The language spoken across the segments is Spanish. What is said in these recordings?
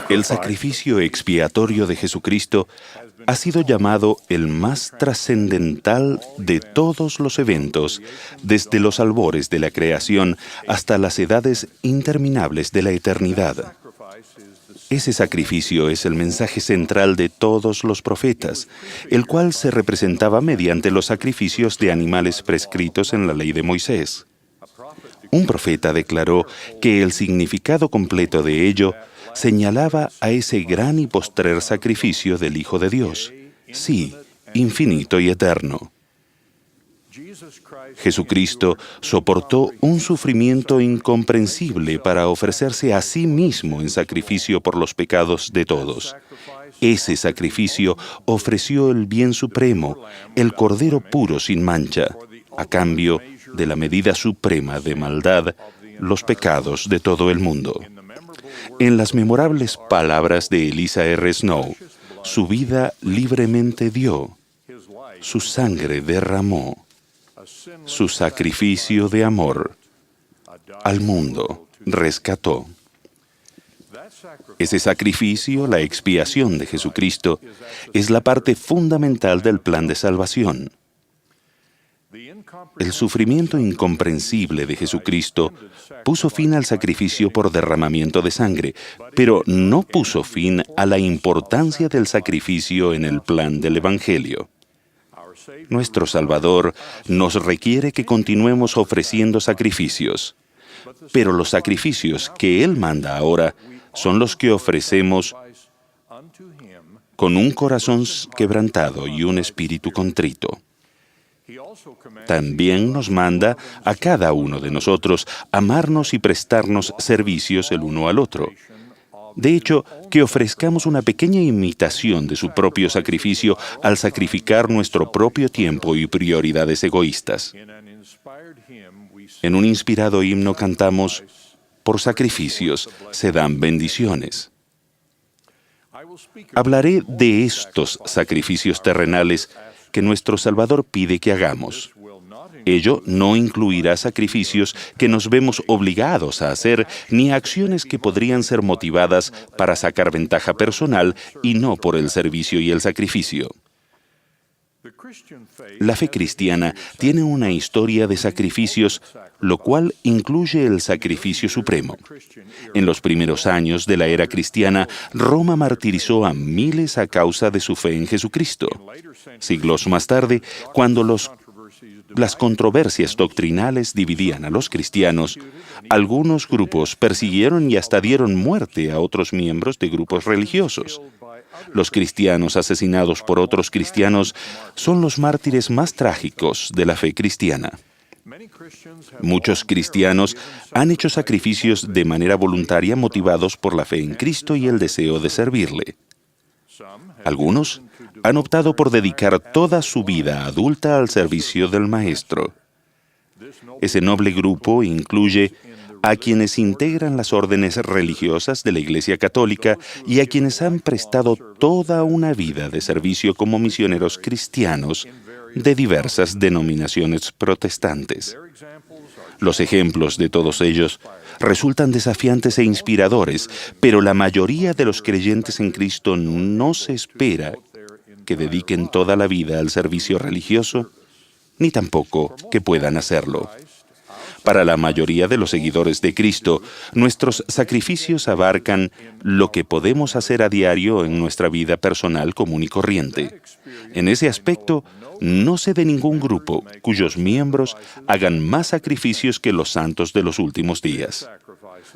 El sacrificio expiatorio de Jesucristo ha sido llamado el más trascendental de todos los eventos, desde los albores de la creación hasta las edades interminables de la eternidad. Ese sacrificio es el mensaje central de todos los profetas, el cual se representaba mediante los sacrificios de animales prescritos en la ley de Moisés. Un profeta declaró que el significado completo de ello señalaba a ese gran y postrer sacrificio del Hijo de Dios, sí, infinito y eterno. Jesucristo soportó un sufrimiento incomprensible para ofrecerse a sí mismo en sacrificio por los pecados de todos. Ese sacrificio ofreció el bien supremo, el Cordero puro sin mancha, a cambio de la medida suprema de maldad, los pecados de todo el mundo. En las memorables palabras de Eliza R. Snow, su vida libremente dio, su sangre derramó, su sacrificio de amor al mundo rescató. Ese sacrificio, la expiación de Jesucristo, es la parte fundamental del plan de salvación. El sufrimiento incomprensible de Jesucristo puso fin al sacrificio por derramamiento de sangre, pero no puso fin a la importancia del sacrificio en el plan del Evangelio. Nuestro Salvador nos requiere que continuemos ofreciendo sacrificios, pero los sacrificios que Él manda ahora son los que ofrecemos con un corazón quebrantado y un espíritu contrito. También nos manda a cada uno de nosotros amarnos y prestarnos servicios el uno al otro. De hecho, que ofrezcamos una pequeña imitación de su propio sacrificio al sacrificar nuestro propio tiempo y prioridades egoístas. En un inspirado himno cantamos, por sacrificios se dan bendiciones. Hablaré de estos sacrificios terrenales que nuestro Salvador pide que hagamos. Ello no incluirá sacrificios que nos vemos obligados a hacer, ni acciones que podrían ser motivadas para sacar ventaja personal y no por el servicio y el sacrificio. La fe cristiana tiene una historia de sacrificios, lo cual incluye el sacrificio supremo. En los primeros años de la era cristiana, Roma martirizó a miles a causa de su fe en Jesucristo. Siglos más tarde, cuando las controversias doctrinales dividían a los cristianos, algunos grupos persiguieron y hasta dieron muerte a otros miembros de grupos religiosos. Los cristianos asesinados por otros cristianos son los mártires más trágicos de la fe cristiana. Muchos cristianos han hecho sacrificios de manera voluntaria motivados por la fe en Cristo y el deseo de servirle. Algunos han optado por dedicar toda su vida adulta al servicio del Maestro. Ese noble grupo incluye a quienes integran las órdenes religiosas de la Iglesia Católica y a quienes han prestado toda una vida de servicio como misioneros cristianos de diversas denominaciones protestantes. Los ejemplos de todos ellos resultan desafiantes e inspiradores, pero la mayoría de los creyentes en Cristo no se espera que dediquen toda la vida al servicio religioso, ni tampoco que puedan hacerlo. Para la mayoría de los seguidores de Cristo, nuestros sacrificios abarcan lo que podemos hacer a diario en nuestra vida personal común y corriente. En ese aspecto, no sé de ningún grupo cuyos miembros hagan más sacrificios que los santos de los últimos días.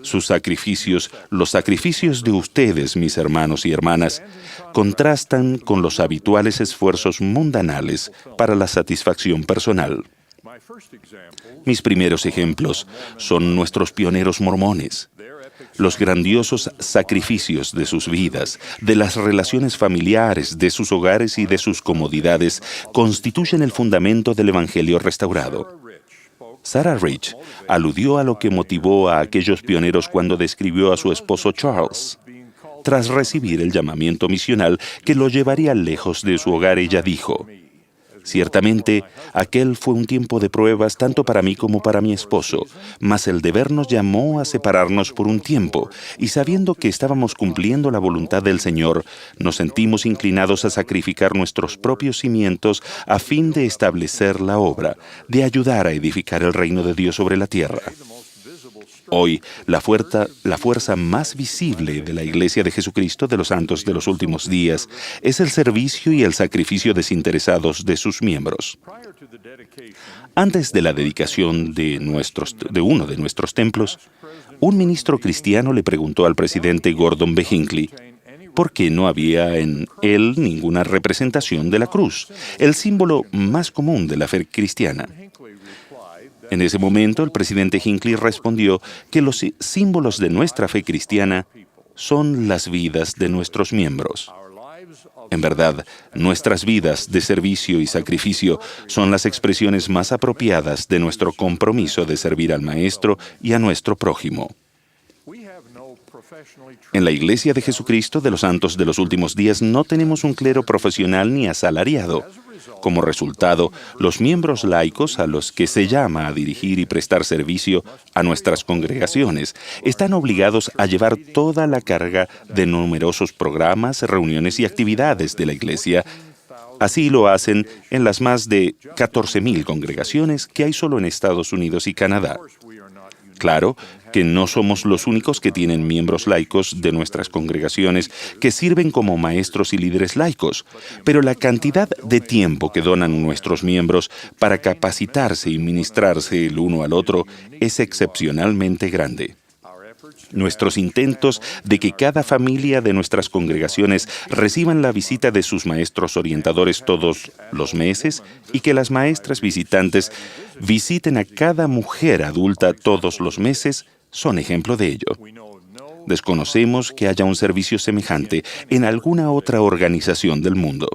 Sus sacrificios, los sacrificios de ustedes, mis hermanos y hermanas, contrastan con los habituales esfuerzos mundanales para la satisfacción personal. Mis primeros ejemplos son nuestros pioneros mormones. Los grandiosos sacrificios de sus vidas, de las relaciones familiares, de sus hogares y de sus comodidades constituyen el fundamento del Evangelio restaurado. Sarah Rich aludió a lo que motivó a aquellos pioneros cuando describió a su esposo Charles. Tras recibir el llamamiento misional que lo llevaría lejos de su hogar, ella dijo, Ciertamente, aquel fue un tiempo de pruebas tanto para mí como para mi esposo, mas el deber nos llamó a separarnos por un tiempo, y sabiendo que estábamos cumpliendo la voluntad del Señor, nos sentimos inclinados a sacrificar nuestros propios cimientos a fin de establecer la obra, de ayudar a edificar el reino de Dios sobre la tierra. Hoy, la fuerza más visible de la Iglesia de Jesucristo de los Santos de los Últimos Días es el servicio y el sacrificio desinteresados de sus miembros. Antes de la dedicación de uno de nuestros templos, un ministro cristiano le preguntó al presidente Gordon B. Hinckley por qué no había en él ninguna representación de la cruz, el símbolo más común de la fe cristiana. En ese momento, el presidente Hinckley respondió que los símbolos de nuestra fe cristiana son las vidas de nuestros miembros. En verdad, nuestras vidas de servicio y sacrificio son las expresiones más apropiadas de nuestro compromiso de servir al Maestro y a nuestro prójimo. En la Iglesia de Jesucristo de los Santos de los Últimos Días no tenemos un clero profesional ni asalariado. Como resultado, los miembros laicos a los que se llama a dirigir y prestar servicio a nuestras congregaciones están obligados a llevar toda la carga de numerosos programas, reuniones y actividades de la Iglesia. Así lo hacen en las más de 14,000 congregaciones que hay solo en Estados Unidos y Canadá. Claro que no somos los únicos que tienen miembros laicos de nuestras congregaciones que sirven como maestros y líderes laicos, pero la cantidad de tiempo que donan nuestros miembros para capacitarse y ministrarse el uno al otro es excepcionalmente grande. Nuestros intentos de que cada familia de nuestras congregaciones reciban la visita de sus maestros orientadores todos los meses y que las maestras visitantes visiten a cada mujer adulta todos los meses son ejemplo de ello. Desconocemos que haya un servicio semejante en alguna otra organización del mundo.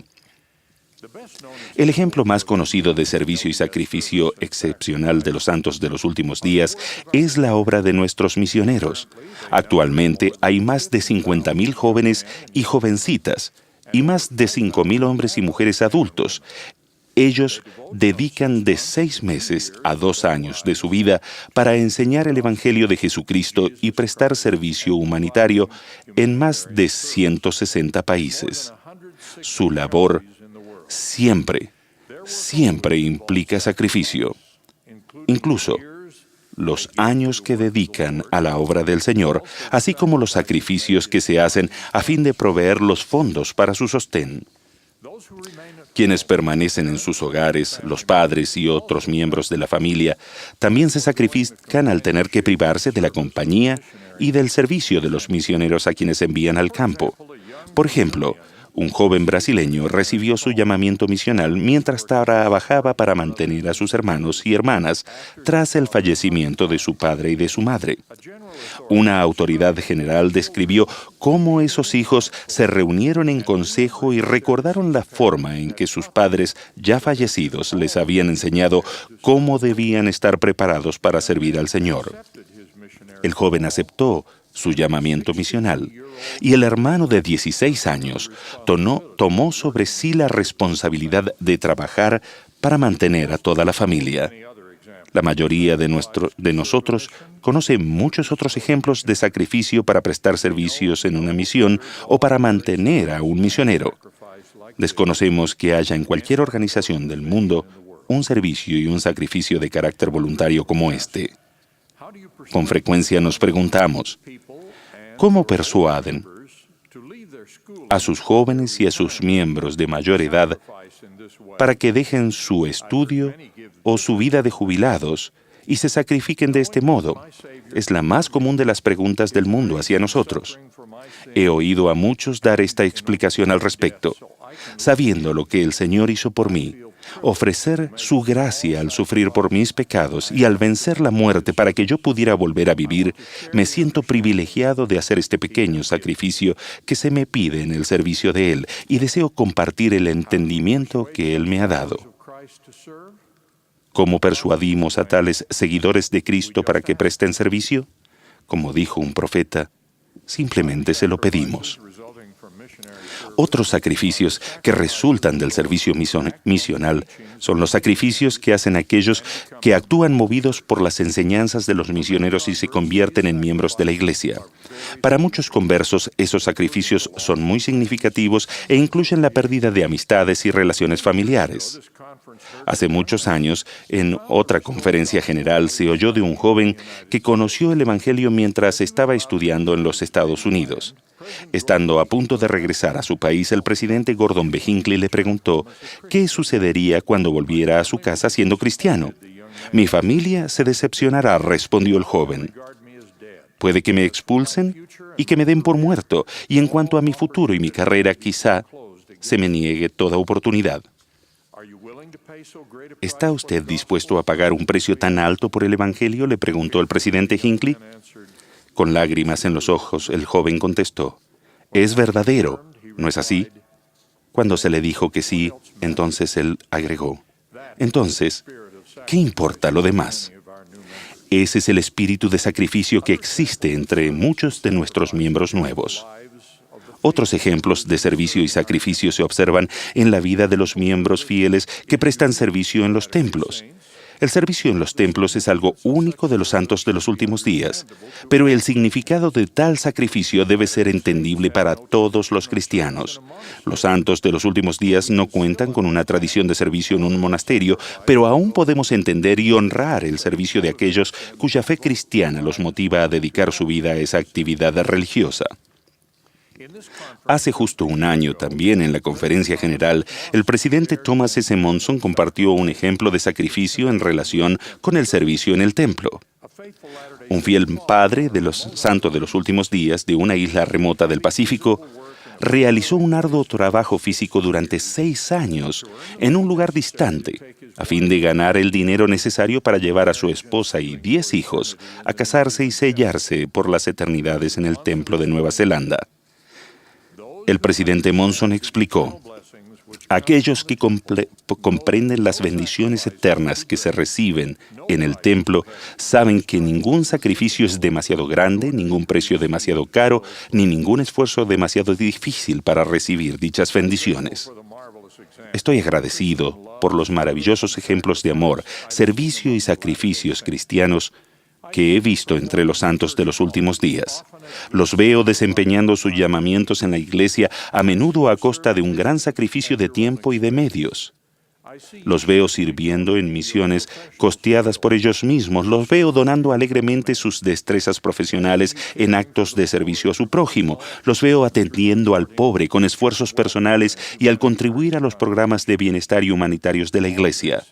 El ejemplo más conocido de servicio y sacrificio excepcional de los santos de los últimos días es la obra de nuestros misioneros. Actualmente hay más de 50,000 jóvenes y jovencitas y más de 5,000 hombres y mujeres adultos. Ellos dedican de 6 meses a 2 años de su vida para enseñar el Evangelio de Jesucristo y prestar servicio humanitario en más de 160 países. Su labor siempre implica sacrificio. Incluso los años que dedican a la obra del Señor, así como los sacrificios que se hacen a fin de proveer los fondos para su sostén. Quienes permanecen en sus hogares, los padres y otros miembros de la familia, también se sacrifican al tener que privarse de la compañía y del servicio de los misioneros a quienes envían al campo. Por ejemplo, un joven brasileño recibió su llamamiento misional mientras trabajaba para mantener a sus hermanos y hermanas tras el fallecimiento de su padre y de su madre. Una autoridad general describió cómo esos hijos se reunieron en consejo y recordaron la forma en que sus padres, ya fallecidos, les habían enseñado cómo debían estar preparados para servir al Señor. El joven aceptó su llamamiento misional, y el hermano de 16 años tomó sobre sí la responsabilidad de trabajar para mantener a toda la familia. La mayoría de nosotros conoce muchos otros ejemplos de sacrificio para prestar servicios en una misión o para mantener a un misionero. Desconocemos que haya en cualquier organización del mundo un servicio y un sacrificio de carácter voluntario como este. Con frecuencia nos preguntamos, ¿cómo persuaden a sus jóvenes y a sus miembros de mayor edad para que dejen su estudio o su vida de jubilados y se sacrifiquen de este modo? Es la más común de las preguntas del mundo hacia nosotros. He oído a muchos dar esta explicación al respecto. Sabiendo lo que el Señor hizo por mí, ofrecer su gracia al sufrir por mis pecados y al vencer la muerte para que yo pudiera volver a vivir, me siento privilegiado de hacer este pequeño sacrificio que se me pide en el servicio de Él y deseo compartir el entendimiento que Él me ha dado. ¿Cómo persuadimos a tales seguidores de Cristo para que presten servicio? Como dijo un profeta, simplemente se lo pedimos. Otros sacrificios que resultan del servicio misional son los sacrificios que hacen aquellos que actúan movidos por las enseñanzas de los misioneros y se convierten en miembros de la Iglesia. Para muchos conversos, esos sacrificios son muy significativos e incluyen la pérdida de amistades y relaciones familiares. Hace muchos años, en otra conferencia general, se oyó de un joven que conoció el Evangelio mientras estaba estudiando en los Estados Unidos. Estando a punto de regresar a su país, el presidente Gordon B. Hinckley le preguntó qué sucedería cuando volviera a su casa siendo cristiano. «Mi familia se decepcionará», respondió el joven. «Puede que me expulsen y que me den por muerto, y en cuanto a mi futuro y mi carrera, quizá se me niegue toda oportunidad». ¿Está usted dispuesto a pagar un precio tan alto por el Evangelio?, le preguntó el presidente Hinckley. Con lágrimas en los ojos, el joven contestó: «Es verdadero, ¿no es así?». Cuando se le dijo que sí, entonces él agregó: «Entonces, ¿qué importa lo demás?». Ese es el espíritu de sacrificio que existe entre muchos de nuestros miembros nuevos. Otros ejemplos de servicio y sacrificio se observan en la vida de los miembros fieles que prestan servicio en los templos. El servicio en los templos es algo único de los santos de los últimos días, pero el significado de tal sacrificio debe ser entendible para todos los cristianos. Los santos de los últimos días no cuentan con una tradición de servicio en un monasterio, pero aún podemos entender y honrar el servicio de aquellos cuya fe cristiana los motiva a dedicar su vida a esa actividad religiosa. Hace justo un año, también en la conferencia general, el presidente Thomas S. Monson compartió un ejemplo de sacrificio en relación con el servicio en el templo. Un fiel padre de los santos de los últimos días de una isla remota del Pacífico realizó un arduo trabajo físico durante 6 años en un lugar distante, a fin de ganar el dinero necesario para llevar a su esposa y 10 hijos a casarse y sellarse por las eternidades en el templo de Nueva Zelanda. El presidente Monson explicó: aquellos que comprenden las bendiciones eternas que se reciben en el templo saben que ningún sacrificio es demasiado grande, ningún precio demasiado caro, ni ningún esfuerzo demasiado difícil para recibir dichas bendiciones. Estoy agradecido por los maravillosos ejemplos de amor, servicio y sacrificios cristianos que he visto entre los santos de los últimos días. Los veo desempeñando sus llamamientos en la iglesia, a menudo a costa de un gran sacrificio de tiempo y de medios. Los veo sirviendo en misiones costeadas por ellos mismos. Los veo donando alegremente sus destrezas profesionales en actos de servicio a su prójimo. Los veo atendiendo al pobre con esfuerzos personales y al contribuir a los programas de bienestar y humanitarios de la iglesia.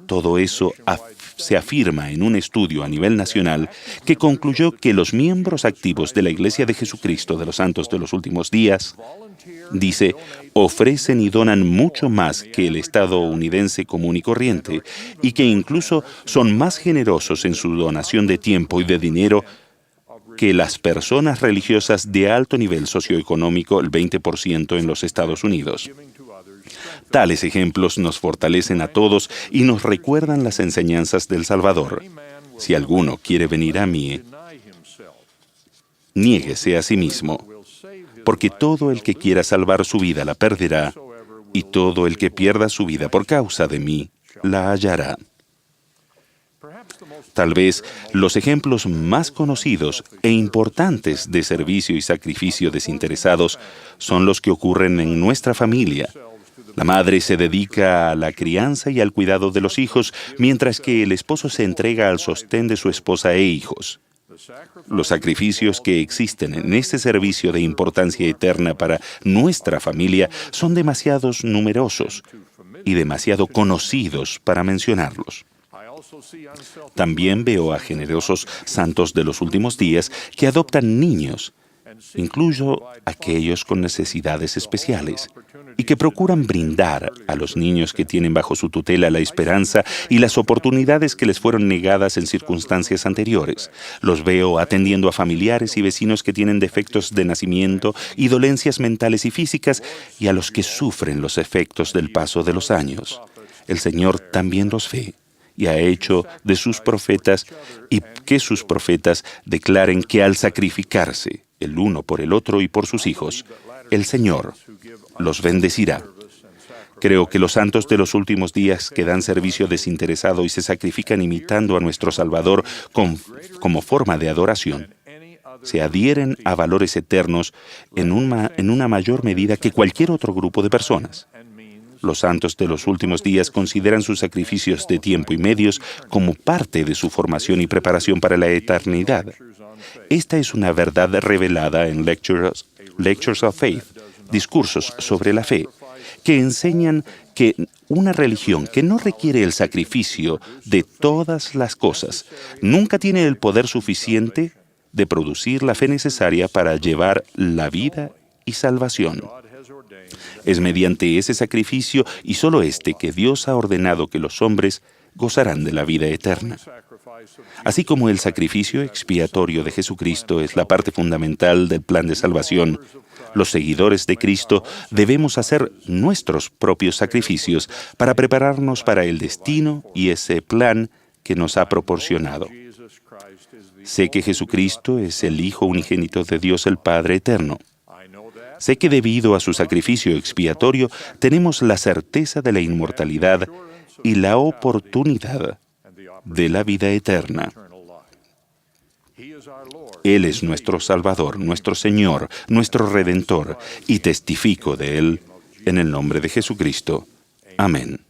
Todo eso se afirma en un estudio a nivel nacional que concluyó que los miembros activos de la Iglesia de Jesucristo de los Santos de los Últimos Días, dice, ofrecen y donan mucho más que el estadounidense común y corriente, y que incluso son más generosos en su donación de tiempo y de dinero que las personas religiosas de alto nivel socioeconómico, el 20% en los Estados Unidos. Tales ejemplos nos fortalecen a todos y nos recuerdan las enseñanzas del Salvador. Si alguno quiere venir a mí, niéguese a sí mismo, porque todo el que quiera salvar su vida la perderá, y todo el que pierda su vida por causa de mí la hallará. Tal vez los ejemplos más conocidos e importantes de servicio y sacrificio desinteresados son los que ocurren en nuestra familia. La madre se dedica a la crianza y al cuidado de los hijos, mientras que el esposo se entrega al sostén de su esposa e hijos. Los sacrificios que existen en este servicio de importancia eterna para nuestra familia son demasiado numerosos y demasiado conocidos para mencionarlos. También veo a generosos santos de los últimos días que adoptan niños, incluso aquellos con necesidades especiales, y que procuran brindar a los niños que tienen bajo su tutela la esperanza y las oportunidades que les fueron negadas en circunstancias anteriores. Los veo atendiendo a familiares y vecinos que tienen defectos de nacimiento y dolencias mentales y físicas, y a los que sufren los efectos del paso de los años. El Señor también los ve y ha hecho de sus profetas y que sus profetas declaren que al sacrificarse el uno por el otro y por sus hijos, el Señor los bendecirá. Creo que los santos de los últimos días que dan servicio desinteresado y se sacrifican imitando a nuestro Salvador como forma de adoración, se adhieren a valores eternos en una mayor medida que cualquier otro grupo de personas. Los santos de los últimos días consideran sus sacrificios de tiempo y medios como parte de su formación y preparación para la eternidad. Esta es una verdad revelada en Lectures of Faith, discursos sobre la fe, que enseñan que una religión que no requiere el sacrificio de todas las cosas nunca tiene el poder suficiente de producir la fe necesaria para llevar la vida y salvación. Es mediante ese sacrificio y solo este que Dios ha ordenado que los hombres gozarán de la vida eterna. Así como el sacrificio expiatorio de Jesucristo es la parte fundamental del plan de salvación, los seguidores de Cristo debemos hacer nuestros propios sacrificios para prepararnos para el destino y ese plan que nos ha proporcionado. Sé que Jesucristo es el Hijo unigénito de Dios el Padre eterno. Sé que debido a su sacrificio expiatorio tenemos la certeza de la inmortalidad y la oportunidad de la vida eterna. Él es nuestro Salvador, nuestro Señor, nuestro Redentor, y testifico de Él en el nombre de Jesucristo. Amén.